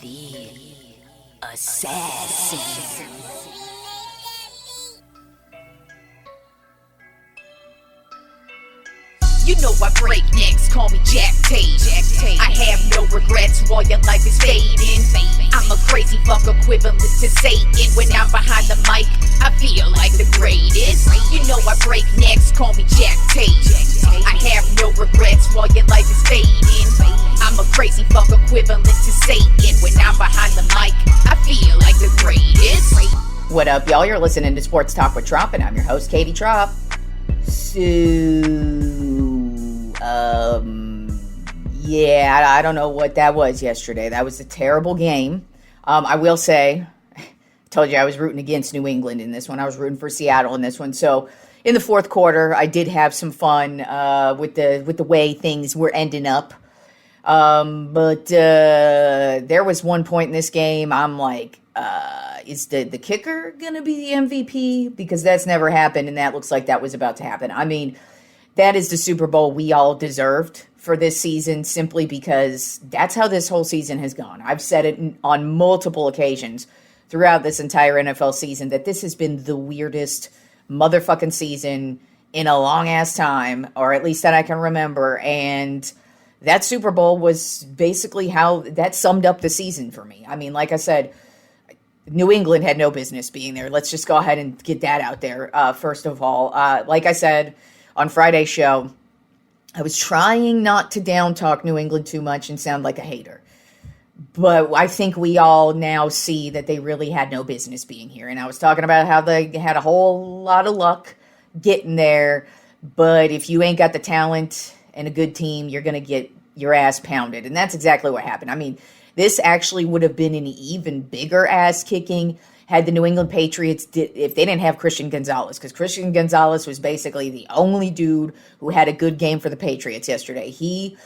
The assassin. You know I break necks, call me Jack Tate. I have no regrets while your life is fading. I'm a crazy fuck equivalent to Satan. When I'm behind the mic, I feel like the greatest. You know I break necks, call me Jack Tate. I have no regrets while your life is fading. I'm a crazy fuck equivalent to Satan. When I'm behind the mic, I feel like the greatest. What up, y'all? You're listening to Sports Talk with Tropp, and I'm your host, Katie Tropp. I don't know what that was yesterday. That was a terrible game. I will say, I told you I was rooting against New England in this one. I was rooting for Seattle in this one. So in the fourth quarter, I did have some fun with the way things were ending up. But there was one point in this game, I'm like, is the kicker going to be the MVP? Because that's never happened, and that looks like that was about to happen. I mean, that is the Super Bowl we all deserved for this season, simply because that's how this whole season has gone. I've said it on multiple occasions throughout this entire NFL season that this has been the weirdest motherfucking season in a long-ass time, or at least that I can remember, and that Super Bowl was basically how that summed up the season for me. I mean, like I said, New England had no business being there. Let's just go ahead and get that out there, first of all. Like I said on Friday's show, I was trying not to down-talk New England too much and sound like a hater. But I think we all now see that they really had no business being here. And I was talking about how they had a whole lot of luck getting there. But if you ain't got the talent and a good team, you're going to get your ass pounded. And that's exactly what happened. I mean, this actually would have been an even bigger ass kicking had the New England Patriots, if they didn't have Christian Gonzalez, because Christian Gonzalez was basically the only dude who had a good game for the Patriots yesterday. He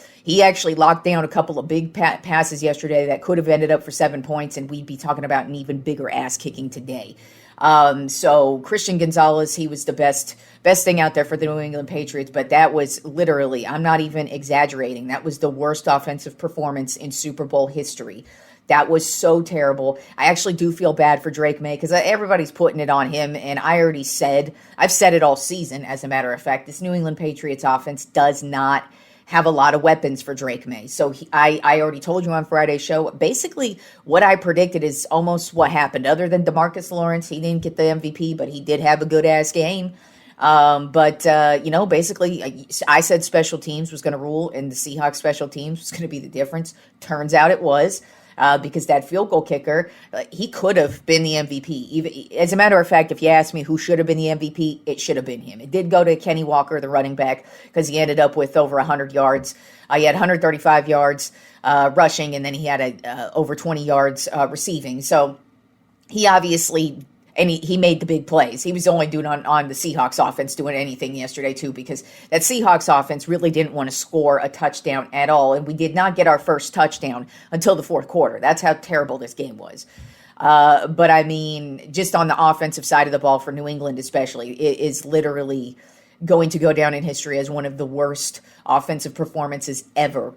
actually locked down a couple of big passes yesterday that could have ended up for 7 points, and we'd be talking about an even bigger ass kicking today. So Christian Gonzalez, he was the best thing out there for the New England Patriots, but that was literally, I'm not even exaggerating, that was the worst offensive performance in Super Bowl history. That was so terrible. I actually do feel bad for Drake May because everybody's putting it on him, and I've said it all season, as a matter of fact, this New England Patriots offense does not have a lot of weapons for Drake May. So I already told you on Friday's show, basically what I predicted is almost what happened. Other than DeMarcus Lawrence, he didn't get the MVP, but he did have a good-ass game. Basically, I said special teams was going to rule, and the Seahawks special teams was going to be the difference. Turns out it was. Because that field goal kicker, he could have been the MVP. As a matter of fact, if you ask me who should have been the MVP, it should have been him. It did go to Kenny Walker, the running back, because he ended up with over 100 yards. He had 135 yards rushing, and then he had over 20 yards receiving. So he obviously... And he made the big plays. He was the only dude on the Seahawks offense doing anything yesterday, too, because that Seahawks offense really didn't want to score a touchdown at all. And we did not get our first touchdown until the fourth quarter. That's how terrible this game was. But, I mean, just on the offensive side of the ball for New England especially, it is literally going to go down in history as one of the worst offensive performances ever.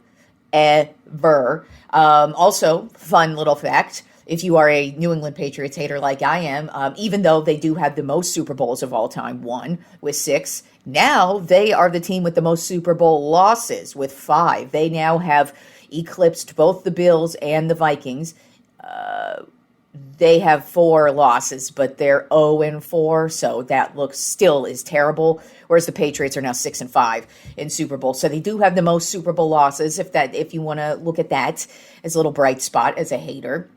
Also, fun little fact. If you are a New England Patriots hater like I am, even though they do have the most Super Bowls of all time, 1 with 6, now they are the team with the most Super Bowl losses with 5. They now have eclipsed both the Bills and the Vikings. They have 4 losses, but they're 0-4, so that still is terrible. Whereas the Patriots are now 6-5 in Super Bowl, so they do have the most Super Bowl losses. If you want to look at that as a little bright spot as a hater,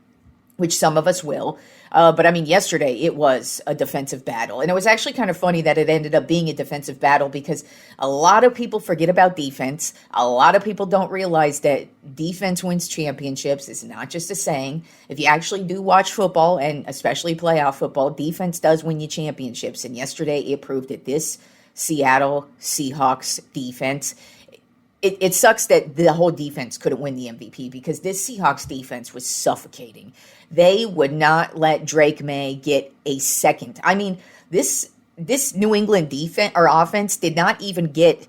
which some of us will. But I mean, yesterday it was a defensive battle. And it was actually kind of funny that it ended up being a defensive battle because a lot of people forget about defense. A lot of people don't realize that defense wins championships. It's not just a saying. If you actually do watch football, and especially playoff football, defense does win you championships. And yesterday it proved that this Seattle Seahawks defense, it sucks that the whole defense couldn't win the MVP because this Seahawks defense was suffocating. They would not let Drake May get a second. I mean, this New England defense or offense did not even get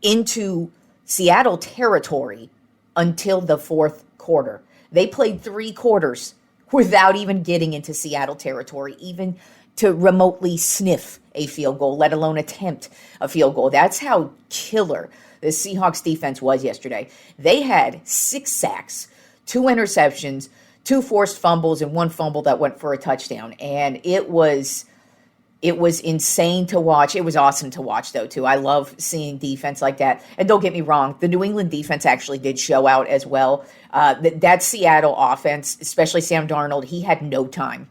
into Seattle territory until the fourth quarter. They played 3 quarters without even getting into Seattle territory, even to remotely sniff a field goal, let alone attempt a field goal. That's how killer the Seahawks defense was yesterday. They had 6 sacks, 2 interceptions, 2 forced fumbles, and 1 fumble that went for a touchdown. And it was insane to watch. It was awesome to watch, though, too. I love seeing defense like that. And don't get me wrong, the New England defense actually did show out as well. That Seattle offense, especially Sam Darnold, he had no time.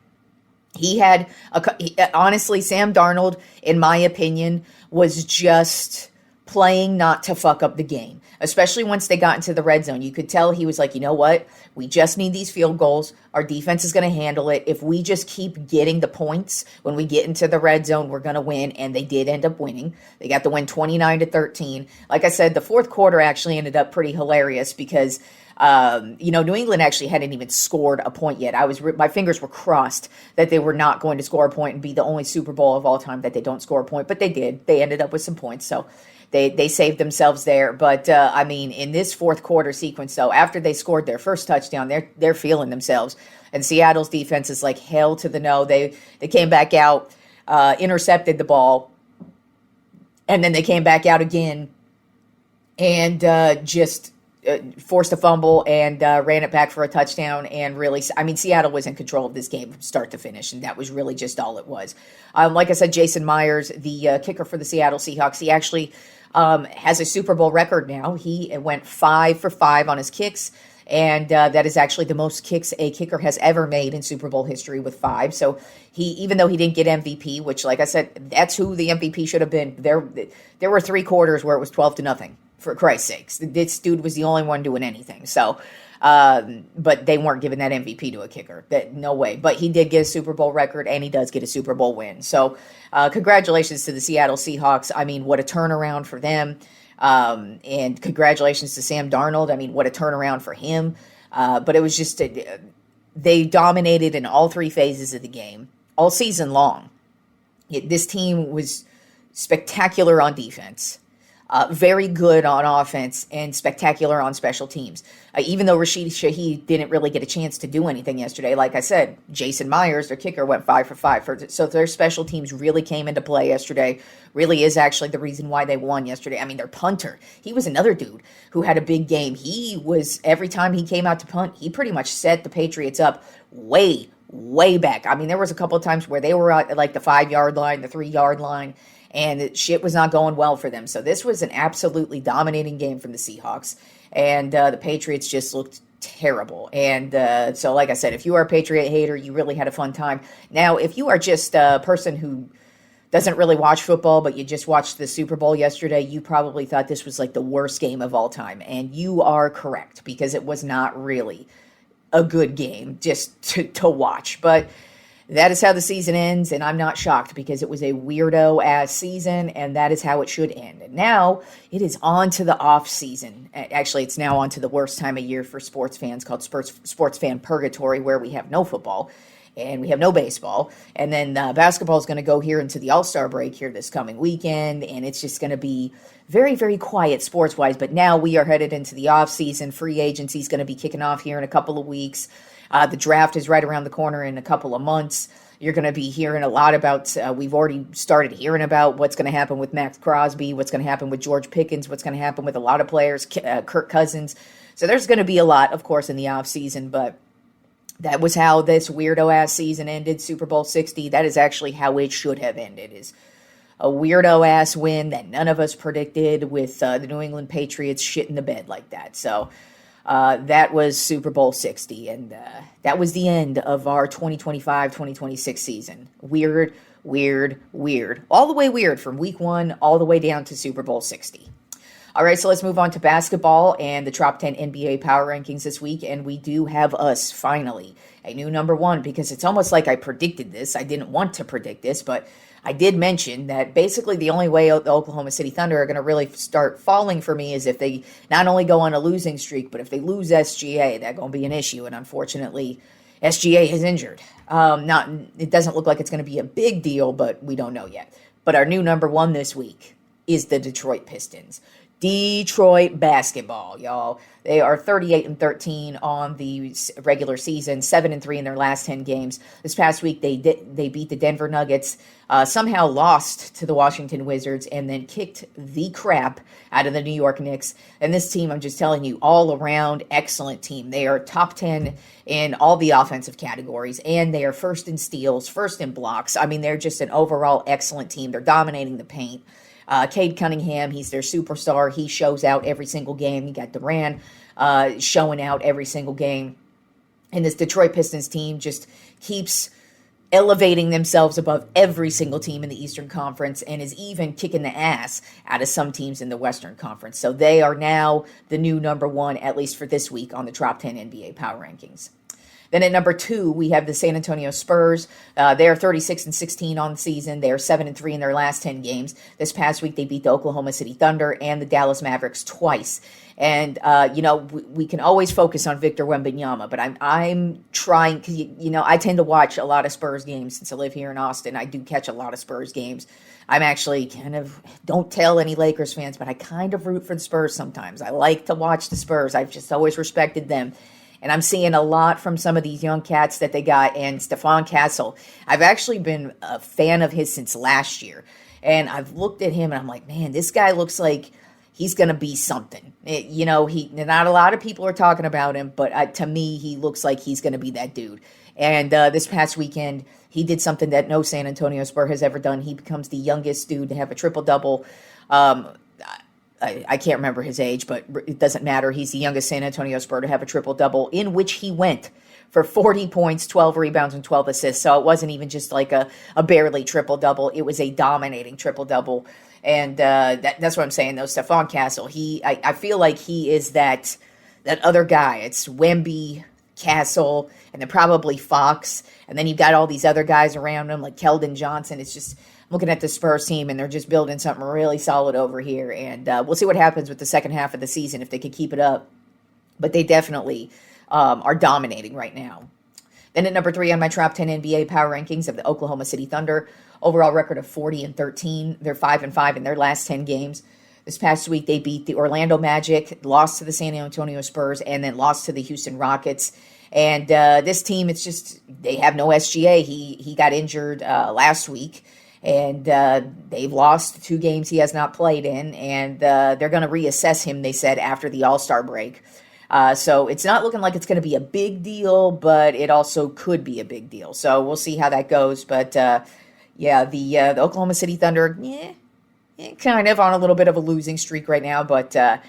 Honestly, Sam Darnold, in my opinion, was just playing not to fuck up the game, especially once they got into the red zone. You could tell he was like, you know what? We just need these field goals. Our defense is going to handle it. If we just keep getting the points when we get into the red zone, we're going to win. And they did end up winning. They got the win 29-13. Like I said, the fourth quarter actually ended up pretty hilarious because New England actually hadn't even scored a point yet. My fingers were crossed that they were not going to score a point and be the only Super Bowl of all time that they don't score a point, but they did. They ended up with some points, so they saved themselves there. But in this fourth quarter sequence, though, after they scored their first touchdown, they're feeling themselves, and Seattle's defense is like hell to the no. They came back out, intercepted the ball, and then they came back out again, and just forced a fumble and ran it back for a touchdown. And really, Seattle was in control of this game from start to finish, and that was really just all it was. Like I said, Jason Myers, the kicker for the Seattle Seahawks, he actually has a Super Bowl record now. He went 5 for 5 on his kicks, and that is actually the most kicks a kicker has ever made in Super Bowl history with 5. So even though he didn't get MVP, which, like I said, that's who the MVP should have been. There were 3 quarters where it was 12-0. For Christ's sakes, this dude was the only one doing anything. So, but they weren't giving that MVP to a kicker. No way. But he did get a Super Bowl record, and he does get a Super Bowl win. So, congratulations to the Seattle Seahawks. What a turnaround for them. And congratulations to Sam Darnold. What a turnaround for him. But it was just, they dominated in all 3 phases of the game, all season long. This team was spectacular on defense. Very good on offense and spectacular on special teams. Even though Rashid Shaheed didn't really get a chance to do anything yesterday, like I said, Jason Myers, their kicker, went 5 for 5. So their special teams really came into play yesterday. Really is actually the reason why they won yesterday. Their punter, he was another dude who had a big game. Every time he came out to punt, he pretty much set the Patriots up way back. There was a couple of times where they were at like the 5-yard line, the 3-yard line, and shit was not going well for them. So this was an absolutely dominating game from the Seahawks. And the Patriots just looked terrible. And so, like I said, if you are a Patriot hater, you really had a fun time. Now, if you are just a person who doesn't really watch football, but you just watched the Super Bowl yesterday, you probably thought this was like the worst game of all time. And you are correct, because it was not really a good game just to watch. But that is how the season ends, and I'm not shocked, because it was a weirdo-ass season, and that is how it should end. And now it is on to the off-season. Actually, it's now on to the worst time of year for sports fans, called sports fan purgatory, where we have no football and we have no baseball. And then basketball is going to go here into the All-Star break here this coming weekend, and it's just going to be very, very quiet sports-wise. But now we are headed into the off-season. Free agency is going to be kicking off here in a couple of weeks. The draft is right around the corner in a couple of months. You're going to be hearing a lot about, we've already started hearing about what's going to happen with Max Crosby, what's going to happen with George Pickens, what's going to happen with a lot of players, Kirk Cousins. So there's going to be a lot, of course, in the offseason, but that was how this weirdo-ass season ended, Super Bowl 60. That is actually how it should have ended, is a weirdo-ass win that none of us predicted, with the New England Patriots shitting the bed like that. So that was Super Bowl 60, and that was the end of our 2025-2026 season. Weird. All the way weird, from week 1 all the way down to Super Bowl 60. All right, so let's move on to basketball and the Tropp 10 NBA Power Rankings this week, and we do have us, finally, a new number 1, because it's almost like I predicted this. I didn't want to predict this, but I did mention that basically the only way the Oklahoma City Thunder are going to really start falling for me is if they not only go on a losing streak, but if they lose SGA, that's going to be an issue. And unfortunately, SGA is injured. It doesn't look like it's going to be a big deal, but we don't know yet. But our new number 1 this week is the Detroit Pistons. Detroit basketball, y'all. They are 38-13 on the regular season, 7-3 in their last 10 games. This past week, they beat the Denver Nuggets, somehow lost to the Washington Wizards, and then kicked the crap out of the New York Knicks. And this team, I'm just telling you, all around excellent team. They are top 10 in all the offensive categories, and they are first in steals, first in blocks. I mean, they're just an overall excellent team. They're dominating the paint. Cade Cunningham, he's their superstar. He shows out every single game. You got Durant showing out every single game. And this Detroit Pistons team just keeps elevating themselves above every single team in the Eastern Conference and is even kicking the ass out of some teams in the Western Conference. So they are now the new number one, at least for this week, on the Tropp 10 NBA Power Rankings. Then at number 2, we have the San Antonio Spurs. They are 36-16 on the season. They are 7-3 in their last 10 games. This past week, they beat the Oklahoma City Thunder and the Dallas Mavericks twice. And, we can always focus on Victor Wembanyama, but I'm trying, because, I tend to watch a lot of Spurs games since I live here in Austin. I do catch a lot of Spurs games. I'm actually don't tell any Lakers fans, but I kind of root for the Spurs sometimes. I like to watch the Spurs. I've just always respected them. And I'm seeing a lot from some of these young cats that they got. And Stephon Castle, I've actually been a fan of his since last year. And I've looked at him and I'm like, man, this guy looks like he's going to be something. Not a lot of people are talking about him, but to me, he looks like he's going to be that dude. And this past weekend, he did something that no San Antonio Spur has ever done. He becomes the youngest dude to have a triple-double. I can't remember his age, but it doesn't matter. He's the youngest San Antonio Spur to have a triple-double, in which he went for 40 points, 12 rebounds, and 12 assists. So it wasn't even just like a barely triple-double. It was a dominating triple-double. And that's what I'm saying, though. Stephon Castle, I feel like he is that other guy. It's Wemby, Castle, and then probably Fox. And then you've got all these other guys around him, like Keldon Johnson. It's just looking at the Spurs team, and they're just building something really solid over here. And we'll see what happens with the second half of the season if they can keep it up. But they definitely are dominating right now. Then at number 3 on my Tropp 10 NBA Power Rankings of the Oklahoma City Thunder, overall record of 40-13. They're 5-5 in their last 10 games. This past week, they beat the Orlando Magic, lost to the San Antonio Spurs, and then lost to the Houston Rockets. And this team, it's just, they have no SGA. He got injured last week. And they've lost 2 games he has not played in, and they're going to reassess him, they said, after the All-Star break. So it's not looking like it's going to be a big deal, but it also could be a big deal. So we'll see how that goes. But, the Oklahoma City Thunder, kind of on a little bit of a losing streak right now, but I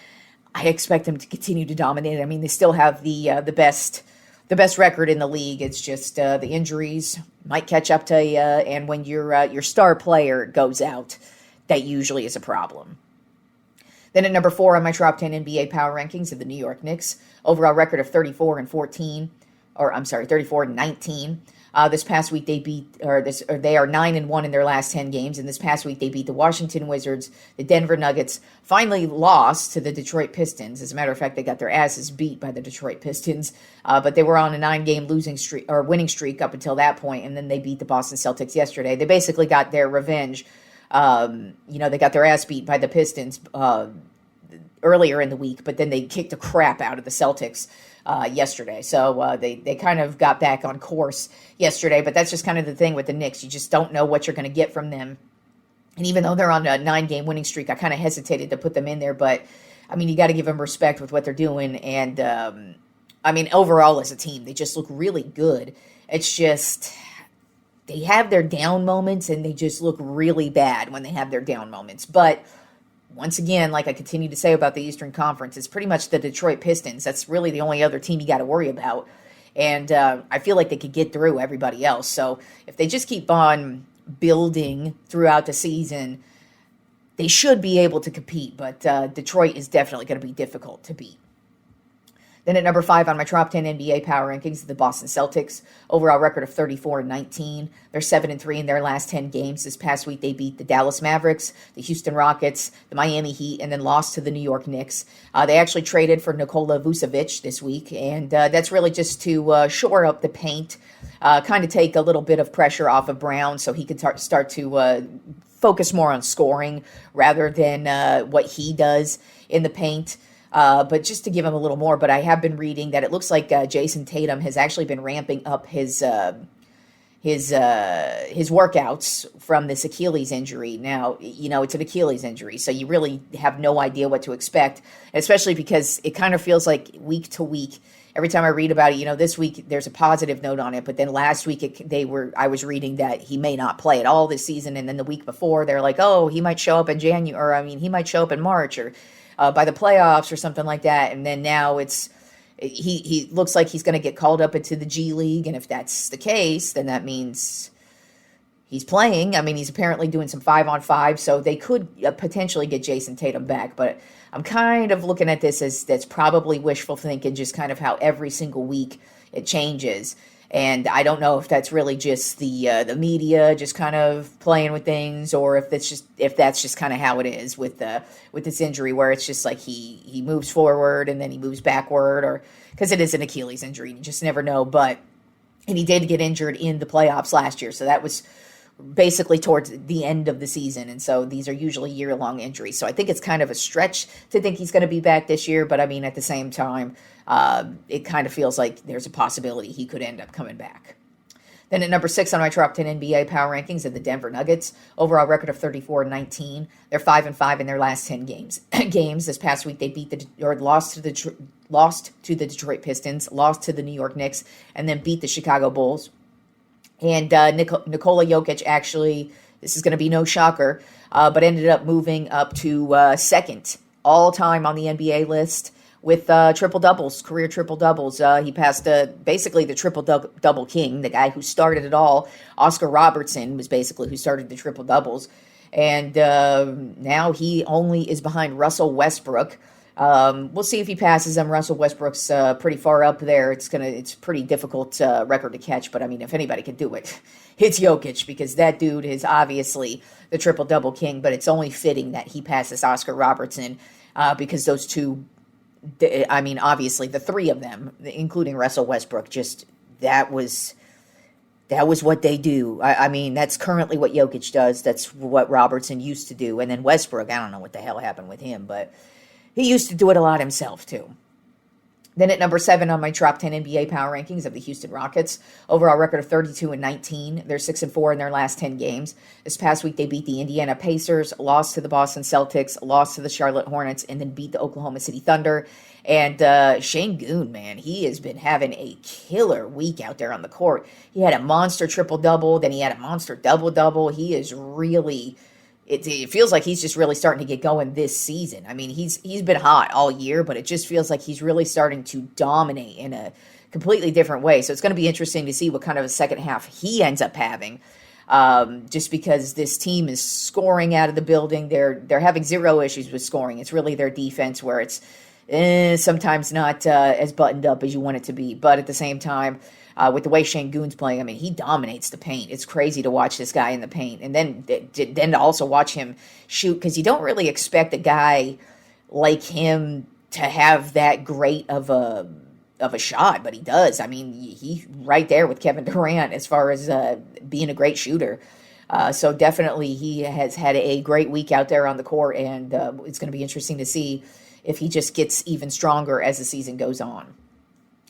expect them to continue to dominate. I mean, they still have the best record in the league. It's just the injuries might catch up to you, and when your star player goes out, that usually is a problem. Then at number 4 on my Tropp 10 NBA Power Rankings of the New York Knicks, overall record of 34-19. This past week they they are 9-1 in their last 10 games, and this past week they beat the Washington Wizards, the Denver Nuggets, finally lost to the Detroit Pistons. As a matter of fact, they got their asses beat by the Detroit Pistons, but they were on a 9-game winning streak up until that point, and then they beat the Boston Celtics yesterday. They basically got their revenge. They got their ass beat by the Pistons earlier in the week, but then they kicked the crap out of the Celtics yesterday. So they kind of got back on course yesterday, but that's just kind of the thing with the Knicks. You just don't know what you're going to get from them. And even though they're on a 9-game winning streak, I kind of hesitated to put them in there, but I mean, you got to give them respect with what they're doing. And overall as a team, they just look really good. It's just, they have their down moments and they just look really bad when they have their down moments. But once again, like I continue to say about the Eastern Conference, it's pretty much the Detroit Pistons. That's really the only other team you got to worry about. And I feel like they could get through everybody else. So if they just keep on building throughout the season, they should be able to compete. But Detroit is definitely going to be difficult to beat. Then at number 5 on my Tropp 10 NBA Power Rankings, the Boston Celtics, overall record of 34-19. They're 7-3 in their last 10 games. This past week, they beat the Dallas Mavericks, the Houston Rockets, the Miami Heat, and then lost to the New York Knicks. They actually traded for Nikola Vucevic this week, and that's really just to shore up the paint, kind of take a little bit of pressure off of Brown so he could start to focus more on scoring rather than what he does in the paint. But just to give him a little more, but I have been reading that it looks like Jason Tatum has actually been ramping up his workouts from this Achilles injury. Now, it's an Achilles injury, so you really have no idea what to expect, especially because it kind of feels like week to week. Every time I read about it, this week there's a positive note on it, but then last week I was reading that he may not play at all this season, and then the week before they're like, oh, he might show up in January, or he might show up in March, or by the playoffs or something like that, and then now he looks like he's going to get called up into the G League, and if that's the case, then that means he's playing. He's apparently doing some 5-on-5, so they could potentially get Jason Tatum back, but I'm kind of looking at this as that's probably wishful thinking, just kind of how every single week it changes. And I don't know if that's really just the media just kind of playing with things, or if that's just kind of how it is with this injury, where it's just like he moves forward and then he moves backward, or because it is an Achilles injury, you just never know. And he did get injured in the playoffs last year, so that was basically towards the end of the season, and so these are usually year-long injuries. So I think it's kind of a stretch to think he's going to be back this year, but at the same time, it kind of feels like there's a possibility he could end up coming back. Then at number 6 on my Tropp 10 NBA power rankings are the Denver Nuggets. Overall record of 34-19. They're 5-5 in their last 10 games. This past week they lost to the Detroit Pistons, lost to the New York Knicks, and then beat the Chicago Bulls. And Nikola Jokic, actually, this is going to be no shocker, but ended up moving up to second all-time on the NBA list with triple-doubles, career triple-doubles. He passed basically the triple-double king, the guy who started it all. Oscar Robertson was basically who started the triple-doubles. And now he only is behind Russell Westbrook. We'll see if he passes him. Russell Westbrook's pretty far up there. It's a pretty difficult record to catch, but if anybody can do it, it's Jokic, because that dude is obviously the triple-double king, but it's only fitting that he passes Oscar Robertson, because those two, obviously the three of them, including Russell Westbrook, just that was what they do. That's currently what Jokic does. That's what Robertson used to do. And then Westbrook, I don't know what the hell happened with him, but he used to do it a lot himself, too. Then at number 7 on my Tropp 10 NBA power rankings of the Houston Rockets. Overall record of 32-19. They're 6-4 in their last 10 games. This past week, they beat the Indiana Pacers, lost to the Boston Celtics, lost to the Charlotte Hornets, and then beat the Oklahoma City Thunder. And Şengün, man, he has been having a killer week out there on the court. He had a monster triple-double, then he had a monster double-double. He is really... It feels like he's just really starting to get going this season. He's been hot all year, but it just feels like he's really starting to dominate in a completely different way. So it's going to be interesting to see what kind of a second half he ends up having, just because this team is scoring out of the building. They're having zero issues with scoring. It's really their defense where it's sometimes not as buttoned up as you want it to be. But at the same time, with the way Şengün's playing, he dominates the paint. It's crazy to watch this guy in the paint. And then to also watch him shoot, because you don't really expect a guy like him to have that great of a shot, but he does. He's right there with Kevin Durant as far as being a great shooter. So definitely he has had a great week out there on the court, and it's going to be interesting to see if he just gets even stronger as the season goes on.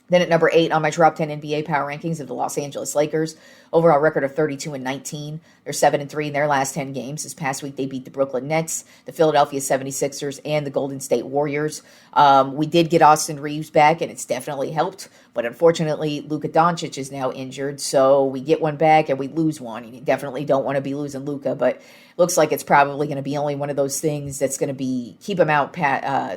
Then at number 8 on my Tropp 10 NBA power rankings of the Los Angeles Lakers. Overall record of 32-19. They're 7-3 in their last 10 games. This past week, they beat the Brooklyn Nets, the Philadelphia 76ers, and the Golden State Warriors. We did get Austin Reeves back, and it's definitely helped. But unfortunately, Luka Doncic is now injured, so we get one back and we lose one. You definitely don't want to be losing Luka, but looks like it's probably going to be only one of those things that's going to be keep him out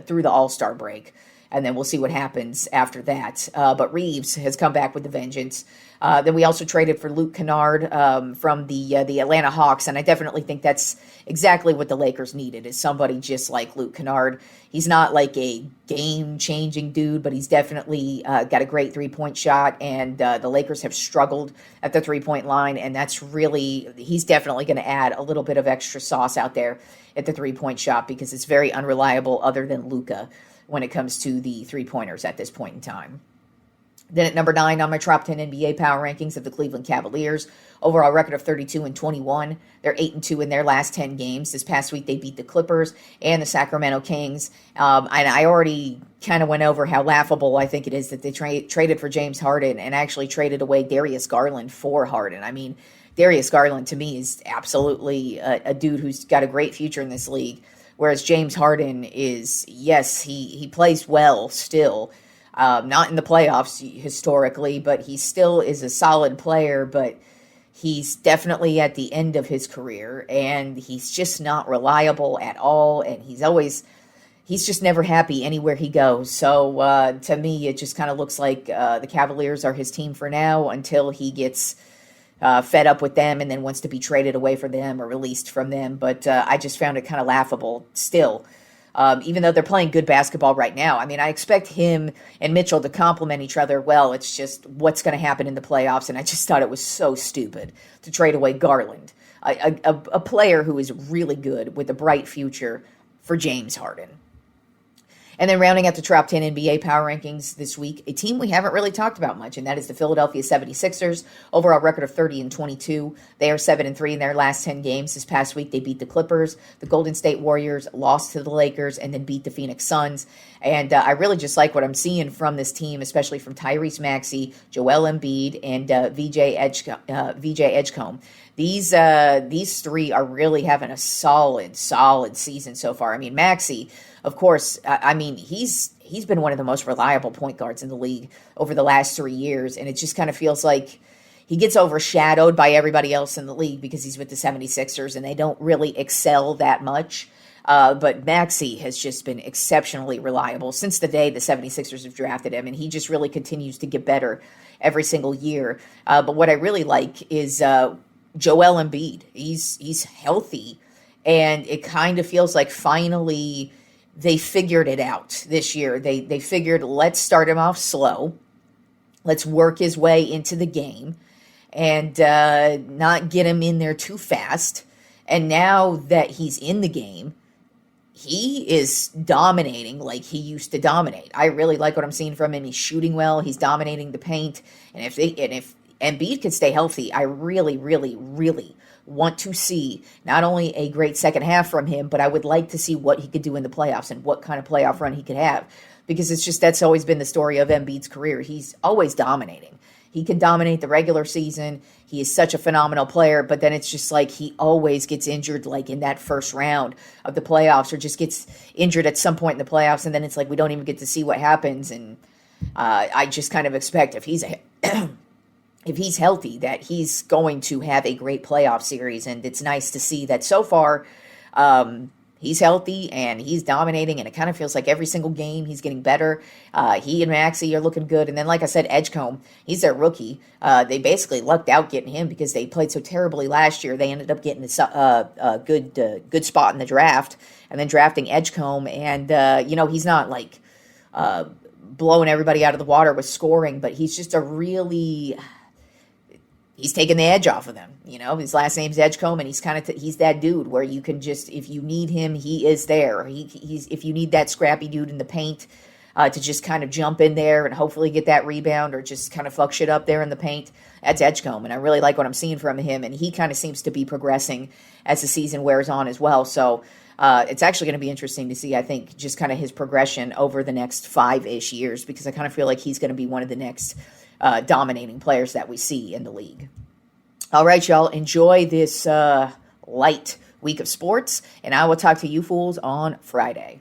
through the All-Star break. And then we'll see what happens after that. But Reeves has come back with a vengeance. Then we also traded for Luke Kennard from the Atlanta Hawks, and I definitely think that's exactly what the Lakers needed, is somebody just like Luke Kennard. He's not like a game-changing dude, but he's definitely got a great three-point shot, and the Lakers have struggled at the three-point line, and he's definitely going to add a little bit of extra sauce out there at the three-point shot, because it's very unreliable other than Luka when it comes to the three-pointers at this point in time. Then at number 9 on my Tropp 10 NBA power rankings of the Cleveland Cavaliers, overall record of 32-21. They're 8-2 in their last 10 games. This past week they beat the Clippers and the Sacramento Kings. And I already kind of went over how laughable I think it is that they traded for James Harden and actually traded away Darius Garland for Harden. I mean, Darius Garland to me is absolutely a dude who's got a great future in this league. Whereas James Harden is, yes, he plays well still. Not in the playoffs historically, but he still is a solid player, but he's definitely at the end of his career, and he's just not reliable at all, and he's just never happy anywhere he goes. So to me, it just kind of looks like the Cavaliers are his team for now until he gets fed up with them and then wants to be traded away from them or released from them. But I just found it kind of laughable still. Even though they're playing good basketball right now. I mean, I expect him and Mitchell to complement each other well. It's just what's going to happen in the playoffs, and I just thought it was so stupid to trade away Garland, a player who is really good with a bright future, for James Harden. And then rounding out the Tropp 10 NBA power rankings this week, a team we haven't really talked about much, and that is the Philadelphia 76ers. Overall record of 30-22. They are 7-3 in their last 10 games. This past week, they beat the Clippers. The Golden State Warriors lost to the Lakers and then beat the Phoenix Suns. And I really just like what I'm seeing from this team, especially from Tyrese Maxey, Joel Embiid, and VJ Edgecombe. These three are really having a solid season so far. I mean, Maxey, of course, he's been one of the most reliable point guards in the league over the last 3 years, and it just kind of feels like he gets overshadowed by everybody else in the league because he's with the 76ers, and they don't really excel that much. But Maxey has just been exceptionally reliable since the day the 76ers have drafted him, and he just really continues to get better every single year. But what I really like is Joel Embiid. He's healthy, and it kind of feels like finally they figured it out this year. They figured, let's start him off slow. Let's work his way into the game and not get him in there too fast. And now that he's in the game, he is dominating like he used to dominate. I really like what I'm seeing from him. He's shooting well. He's dominating the paint. And if Embiid can stay healthy, I really, really, really want to see not only a great second half from him, but I would like to see what he could do in the playoffs and what kind of playoff run he could have. Because it's just, that's always been the story of Embiid's career. He's always dominating. He can dominate the regular season. He is such a phenomenal player, but then it's just like he always gets injured like in that first round of the playoffs, or just gets injured at some point in the playoffs, and then it's like we don't even get to see what happens. And I just kind of expect if he's if he's healthy, that he's going to have a great playoff series. And it's nice to see that so far he's healthy and he's dominating, and it kind of feels like every single game he's getting better. He and Maxey are looking good. And then, like I said, Edgecombe, he's their rookie. They basically lucked out getting him because they played so terribly last year. They ended up getting a good spot in the draft, and then drafting Edgecombe. And, he's not like blowing everybody out of the water with scoring, but he's just he's taking the edge off of them. His last name's Edgecombe, and he's that dude where you can just, if you need him, he is there. He's if you need that scrappy dude in the paint to just kind of jump in there and hopefully get that rebound or just kind of fuck shit up there in the paint, that's Edgecombe. And I really like what I'm seeing from him, and he kind of seems to be progressing as the season wears on as well. So it's actually going to be interesting to see, I think, just kind of his progression over the next 5-ish years, because I kind of feel like he's going to be one of the next dominating players that we see in the league. All right, y'all, enjoy this light week of sports, and I will talk to you fools on Friday.